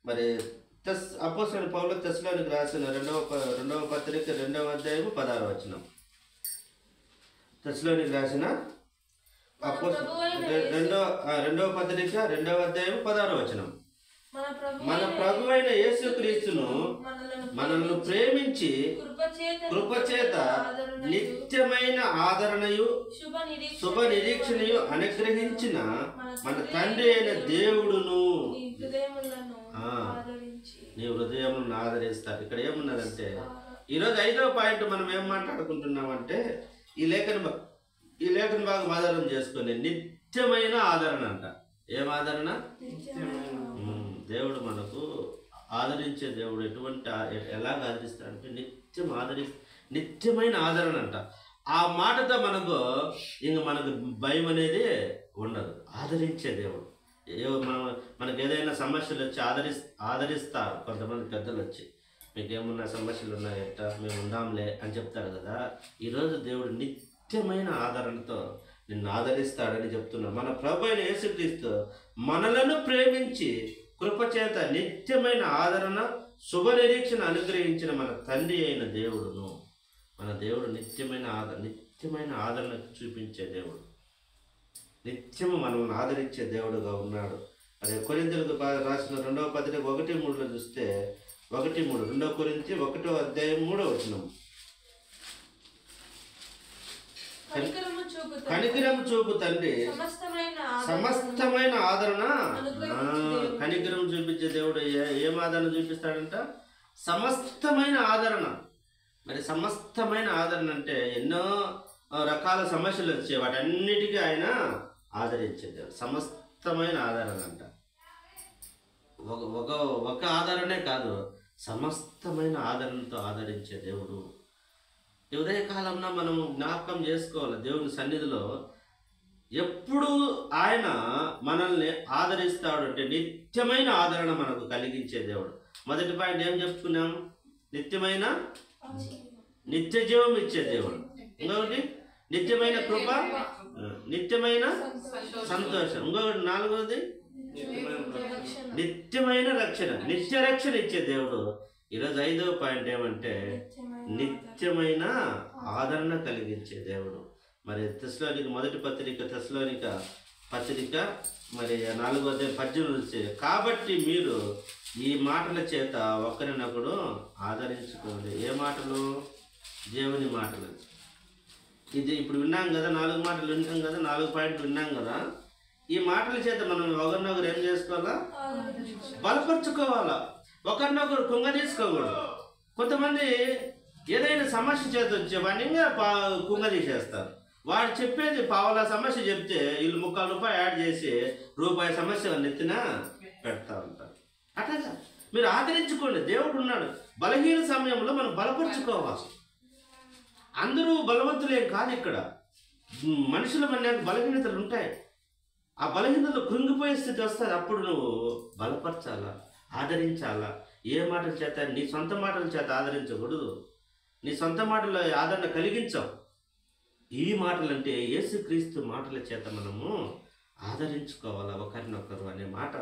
మరి అపోస్తలుడైన పౌలు తెస్సలోనికీయులకు రాసిన రెండవ పత్రిక 2వ అధ్యాయము 16వ వచనం. తెస్సలోనికీయులకు రాసిన రెండవ పత్రిక 2వ అధ్యాయం 16వ వచనం. మన ప్రభువైన యేసుక్రీస్తును మనల్ని ప్రేమించి కృపచేత నిత్యమైన ఆదరణయు శుభ నిరీక్షణయు అనుగ్రహించిన మన తండ్రి అయిన దేవుడును నీ హృదయములను ఆదరిస్తారు. ఇక్కడ ఏమున్నదంటే ఈరోజు 5వ పాయింట్ మనం ఏం మాట్లాడుకుంటున్నామంటే ఈ లేఖన భాగం ఆధారం చేసుకుని నిత్యమైన ఆదరణ అంట. ఏం ఆదరణ? దేవుడు మనకు ఆదరించే దేవుడు. ఎలాగ ఆదరిస్తాడంటే నిత్యమైన ఆదరణ అంట. ఆ మాటతో మనకు భయం అనేది ఉండదు. ఆదరించే దేవుడు. మనకు ఏదైనా సమస్యలు వచ్చి ఆదరిస్తారు. కొంతమంది పెద్దలు వచ్చి మీకేమున్నా సమస్యలు ఉన్నాయట మేము ఉందాంలే అని చెప్తారు కదా. ఈరోజు దేవుడు నిత్యమైన ఆదరణతో నిన్ను ఆదరిస్తాడని చెప్తున్నాడు. మన ప్రభు అయిన యేసుక్రీస్తు మనలను ప్రేమించి కృపచేత నిత్యమైన ఆదరణ శుభ నిరీక్షణ అనుగ్రహించిన మన తండ్రి అయిన దేవుడును. మన దేవుడు నిత్యమైన ఆదరణ చూపించే దేవుడు. నిత్యము మనల్ని ఆదరించే దేవుడుగా ఉన్నాడు. మరి కొరింథీయులకు రాసిన 2వ పత్రిక 1:3 చూస్తే 1:3 2 కొరింథీ 1వ అధ్యాయం 3వ వచనం. కనికరము చూపు తండ్రి సమస్తమైన ఆదరణ. కనికరం చూపించే దేవుడు ఏం ఆదరణ చూపిస్తాడంట? సమస్తమైన ఆదరణ. మరి సమస్తమైన ఆదరణ అంటే ఎన్నో రకాల సమస్యలు వచ్చాయి, వాటన్నిటికీ ఆయన ఆదరించే దేవుడు. సమస్తమైన ఆదరణ అంట. ఒక ఆదరణే కాదు, సమస్తమైన ఆదరణతో ఆదరించే దేవుడు. ఈ ఉదయకాలంలో మనం జ్ఞాపకం చేసుకోవాలి. దేవుని సన్నిధిలో ఎప్పుడు ఆయన మనల్ని ఆదరిస్తాడు అంటే నిత్యమైన ఆదరణ మనకు కలిగించే దేవుడు. మొదటి పాయింట్ ఏం చెప్పుకున్నాం? నిత్య జీవం ఇచ్చే దేవుడు. ఇంకొకటి నిత్యమైన కృప, నిత్యమైన సంతోషం. ఇంకొకటి 4వది నిత్యమైన రక్షణ, నిత్య రక్షణ ఇచ్చే దేవుడు. ఈరోజు 5వ పాయింట్ ఏమంటే నిత్యమైన ఆదరణ కలిగించే దేవుడు. మరి మొదటి పత్రిక తెస్సలోనిక పత్రిక మరి 4వ అధ్యాయం 18 కాబట్టి మీరు ఈ మాటల చేత ఒకరినొకడు ఆదరించుకోండి. ఏ మాటలు? దేవుని మాటలు. ఇది ఇప్పుడు విన్నాం కదా, 4 మాటలు వింటాం కదా, 4 పాయింట్లు విన్నాం కదా. ఈ మాటల చేత మనం ఒకరినొకరు ఏం చేసుకోవాలా? బలపరుచుకోవాలా. ఒకరినొకరు కుంగదీసుకోకూడదు. కొంతమంది ఏదైనా సమస్య చేత వచ్చే వాడిని ఇంకా కుంగదీసేస్తారు. వాడు చెప్పేది పావలా సమస్య చెప్తే వీళ్ళు ₹3 యాడ్ చేసి రూపాయి సమస్య నెత్తిన పెడతా ఉంటారు. అట్లా మీరు ఆదరించుకోండి. దేవుడు ఉన్నాడు. బలహీన సమయంలో మనం బలపరుచుకోవాలి. అందరూ బలవంతులేం కాదు. ఇక్కడ మనుషుల మధ్య బలహీనతలు ఉంటాయి. ఆ బలహీనతలు కృంగిపోయే స్థితి వస్తుంది. అప్పుడు నువ్వు బలపరచాలా, ఆదరించాలా. ఏ మాటల చేత? నీ సొంత మాటల చేత ఆదరించకూడదు. నీ సొంత మాటలు ఆదరణ కలిగించవు. ఈ మాటలు అంటే యేసుక్రీస్తు మాటల చేత మనము ఆదరించుకోవాలా ఒకరినొకరు అనే మాట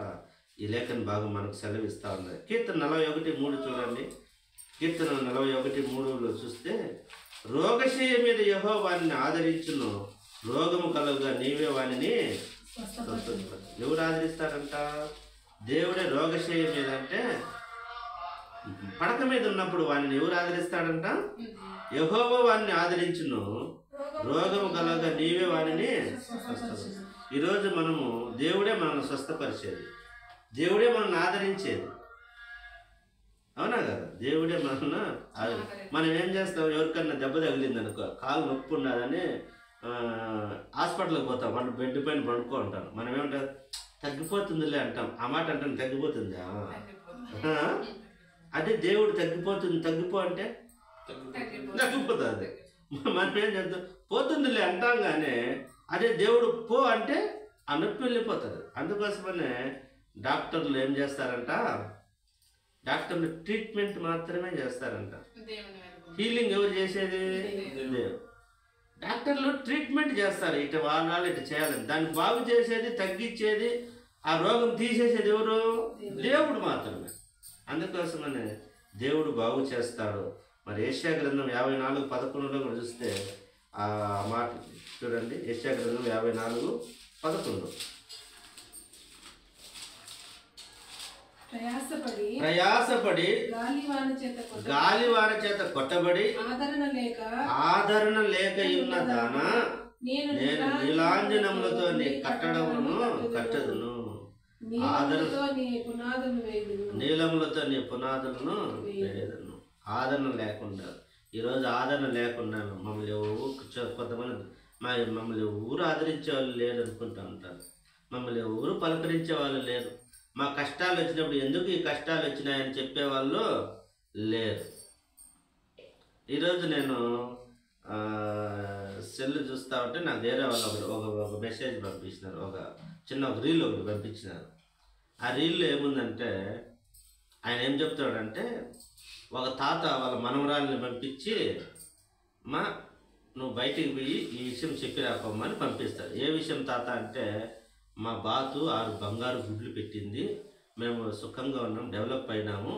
ఈ లేఖన భాగం మనకు సెలవిస్తూ ఉన్నది. కీర్తన 41:3 చూడండి. కీర్తన 41:3 చూస్తే రోగశయ మీద యెహోవాని ఆదరించును, రోగము కలుగుగా నీవే వానిని. ఎవరు ఆదరిస్తారంట? దేవుడే. రోగశయ మీద అంటే పడక మీద ఉన్నప్పుడు వాడిని ఎవరు ఆదరిస్తాడంట? యెహోవా వాడిని ఆదరించును, రోగము కలగగా నీవే వాడిని. ఈరోజు దేవుడే మనల్ని స్వస్థపరిచేది, దేవుడే మనల్ని ఆదరించేది. అవునా కదా? దేవుడే మనల్ని మనం ఏం చేస్తాం? ఎవరికన్నా దెబ్బ తగిలింది అనుకో, కాలు నొప్పి ఉన్నదని హాస్పిటల్కి పోతాం. వాళ్ళు బెడ్ పైన పడుకో ఉంటారు. మనం ఏమంటాం? తగ్గిపోతుందిలే అంటాం. ఆ మాట అంటాం. తగ్గిపోతుందా? అదే దేవుడు తగ్గిపో అంటే తగ్గిపోతుంది. మనం ఏం చేస్తాం? పోతుందిలే అంటాం. కానీ అదే దేవుడు పో అంటే ఆ నొప్పి వెళ్ళిపోతుంది. అందుకోసమనే డాక్టర్లు ఏం చేస్తారంట? డాక్టర్లు ట్రీట్మెంట్ మాత్రమే చేస్తారంట. హీలింగ్ ఎవరు చేసేది? దేవుడు. డాక్టర్లు ట్రీట్మెంట్ చేస్తారు. ఇటు వాళ్ళు ఇటు చేయాలని. దాన్ని బాగు చేసేది, తగ్గించేది ఆ రోగం తీసేసేది ఎవరు? దేవుడు మాత్రమే. అందుకోసమనే దేవుడు బాగు చేస్తాడు. మరి యెషయా గ్రంథం 54:11 కూడా చూస్తే ఆ మాట చూడండి. యెషయా గ్రంథం 54:11 ప్రయాసపడి గాలివాన చేత కొట్టబడి ఆదరణ లేక ఉన్న దానా నేను నీలాంజనములతో నీ కట్టడమును కట్టదును, నీలములతో నీ పునాదులను వేయదును. ఆదరణ లేకుండా, ఈరోజు ఆదరణ లేకుండా మమ్మల్ని కొంతమంది మమ్మల్ని ఊరు ఆదరించే వాళ్ళు లేరు అనుకుంటూ ఉంటారు. మమ్మల్ని ఊరు పలకరించే వాళ్ళు లేరు. మా కష్టాలు వచ్చినప్పుడు ఎందుకు ఈ కష్టాలు వచ్చినాయని చెప్పేవాళ్ళు లేరు. ఈరోజు నేను సెల్ చూస్తూ ఉంటే నాకు వేరే వాళ్ళు ఒక మెసేజ్ పంపించినారు, ఒక రీల్ ఒకటి పంపించినారు. ఆ రీల్లో ఏముందంటే ఆయన ఏం చెప్తాడంటే, ఒక తాత వాళ్ళ మనవరాలని పంపించి నువ్వు బయటికి పోయి ఈ విషయం చెప్పి రాకోమని పంపిస్తాడు. ఏ విషయం తాత అంటే, మా బాతు 6 బంగారు గుడ్లు పెట్టింది, మేము సుఖంగా ఉన్నాం, డెవలప్ అయినాము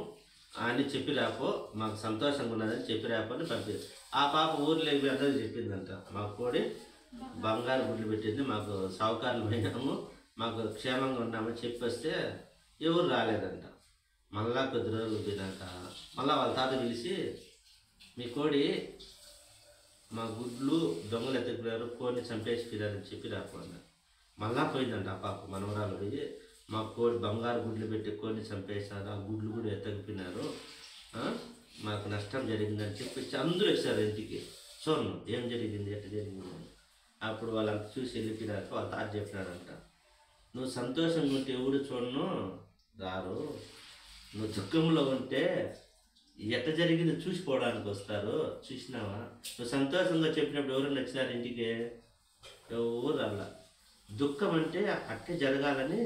అని చెప్పి రాపో, మాకు సంతోషంగా ఉన్నదని చెప్పి రాపో అని పంపిస్తుంది. ఆ పాప ఊర్లోకి అందరూ చెప్పిందంట, మా కోడి బంగారు గుడ్లు పెట్టింది, మాకు సౌకర్యం అయినాము, మాకు క్షేమంగా ఉన్నామని చెప్పి వస్తే ఎవరు రాలేదంట. మళ్ళా కొద్ది రోజులు పోయినాక మళ్ళీ వాళ్ళ తాత పిలిచి, మీ కోడి మా గుడ్లు దొంగలు ఎత్తుకుపోయారు, కోడిని చంపేసి పిల్లలని చెప్పి రాకుండా మళ్ళా పోయిందంట. ఆ పాప మనవరాలు పోయి, మా కోడి బంగారు గుడ్లు పెట్టి కోడిని చంపేసినారు, ఆ గుడ్లు కూడా ఎత్తకపోయినారు, మాకు నష్టం జరిగిందని చెప్పి అందరూ వచ్చారు ఇంటికి. చూడను ఏం జరిగింది, ఎట్లా జరిగింది అని. అప్పుడు వాళ్ళంతా చూసి వెళ్ళిపోయినాక వాళ్ళ తాత చెప్పినాడంట, నువ్వు సంతోషంగా ఉంటే ఎవరు చూడను రారు, నువ్వు దుఃఖంలో ఉంటే ఎట్లా జరిగింది చూసిపోవడానికి వస్తారు, చూసినావా? నువ్వు సంతోషంగా చెప్పినప్పుడు ఎవరు నచ్చినారు ఇంటికి? ఎవరు రాలా. దుఃఖం అంటే అట్టే జరగాలని,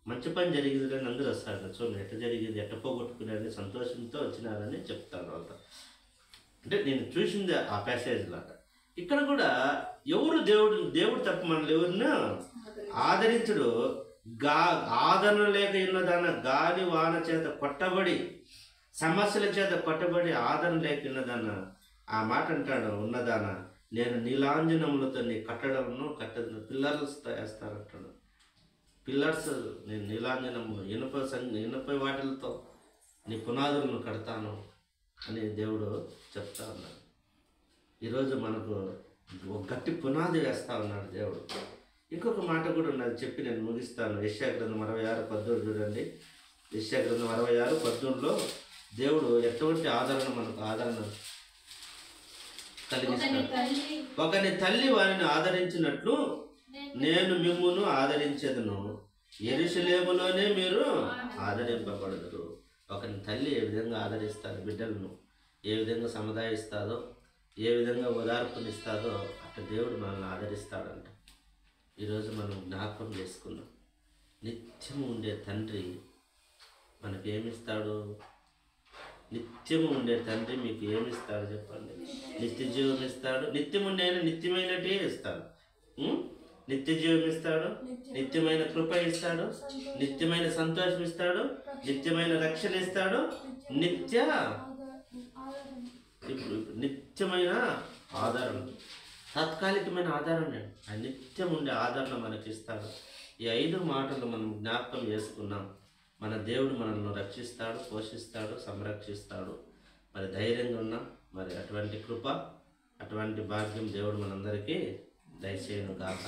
మంచి పని జరిగింది అని అందరూ వస్తారు. చూడండి ఎట్లా జరిగింది, ఎట్లా పోగొట్టుకున్నారని సంతోషంతో వచ్చినారని చెప్తారు వాళ్ళతో. అంటే నేను చూసింది ఆ ప్యాసేజ్ లాగా. ఇక్కడ కూడా ఎవరు దేవుడు తప్ప మనల్ని ఎవరినో ఆదరించడు. ఆదరణ లేక ఉన్నదాన గాలి వాన చేత కొట్టబడి, సమస్యల చేత కొట్టబడి ఆదరణ లేక ఉన్నదాన ఆ మాట అంటాడు, ఉన్నదాన నేను నీలాంజనములతో నీ కట్టడమును కట్టదు, పిల్లర్స్ వేస్తారంటాడు. పిల్లర్స్ నేను నీలాంజనము ఇనుప వాటిలతో నీ పునాదులను కడతాను అని దేవుడు చెప్తా ఉన్నాడు. ఈరోజు మనకు ఒక గట్టి పునాది వేస్తా ఉన్నాడు దేవుడు. ఇంకొక మాట కూడా ఉన్నది, చెప్పి నేను ముగిస్తాను. యెషయా గ్రంథం 66:18 చూడండి. యెషయా గ్రంథం 66:18లో దేవుడు ఎటువంటి ఆదరణ కలిగిస్తాడు. ఒకని తల్లి వారిని ఆదరించినట్లు నేను మిమ్మును ఆదరించెదను, యెరూషలేములోనే మీరు ఆదరింపబడదురు. ఒకని తల్లి ఏ విధంగా ఆదరిస్తారు బిడ్డలను, ఏ విధంగా సముదాయిస్తాదో, ఏ విధంగా ఓదార్పునిస్తాదో అట్లా దేవుడు మనల్ని ఆదరిస్తాడంట. ఈరోజు మనం జ్ఞాపకం చేసుకున్నాం, నిత్యము ఉండే తండ్రి మనకు ఏమిస్తాడు? నిత్యము ఉండే తండ్రి మీకు ఏమిస్తాడు చెప్పండి? నిత్య జీవం ఇస్తాడు. నిత్యం ఉండే నిత్యమైనటే ఇస్తాడు. నిత్య జీవం ఇస్తాడు, నిత్యమైన కృప ఇస్తాడు, నిత్యమైన సంతోషం ఇస్తాడు, నిత్యమైన రక్షణ ఇస్తాడు, నిత్యమైన ఆదరణ, తాత్కాలికమైన ఆదరణ, ఆ నిత్యం ఉండే ఆదరణ మనకి ఇస్తాడు. ఈ 5 మాటలు మనం జ్ఞాపకం చేసుకున్నాం. మన దేవుడు మనల్ని రక్షిస్తాడు, పోషిస్తాడు, సంరక్షిస్తాడు. మరి ధైర్యంగా ఉన్నాం. మరి అటువంటి కృప, అటువంటి భాగ్యం దేవుడు మనందరికీ దయచేయను గాక.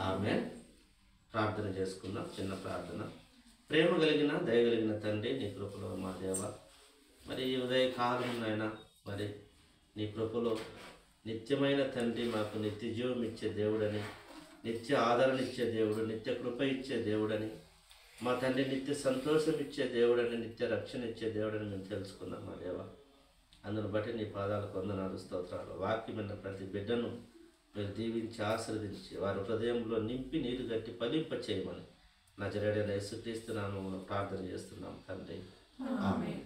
ఆమేన్. ప్రార్థన చేసుకుందాం. చిన్న ప్రార్థన. ప్రేమ కలిగిన దయగలిగిన తండ్రి, నీ కృపలో మా దేవ, మరి ఈ ఉదయకాలం నాయన, మరి నీ కృపలో నిత్యమైన తండ్రి, మాకు నిత్య జీవం ఇచ్చే దేవుడని, నిత్య ఆదరణ ఇచ్చే దేవుడు, నిత్య కృప ఇచ్చే దేవుడని, మా తండ్రి నిత్య సంతోషం ఇచ్చే దేవుడని, నిత్య రక్షణ ఇచ్చే దేవుడని మేము తెలుసుకున్నాం మా దేవ. అందును బట్టి నీ పాదాలకు వందనాలు, స్తోత్రాలు. వాక్యమైన ప్రతి బిడ్డను మీరు దీవించి ఆశీర్వదించి వారి హృదయంలో నింపి నీరు గట్టి ఫలింప చేయమని నజరేయుడైన యేసుక్రీస్తు నామములో ప్రార్థన చేస్తున్నాం తండ్రి. ఆమేన్.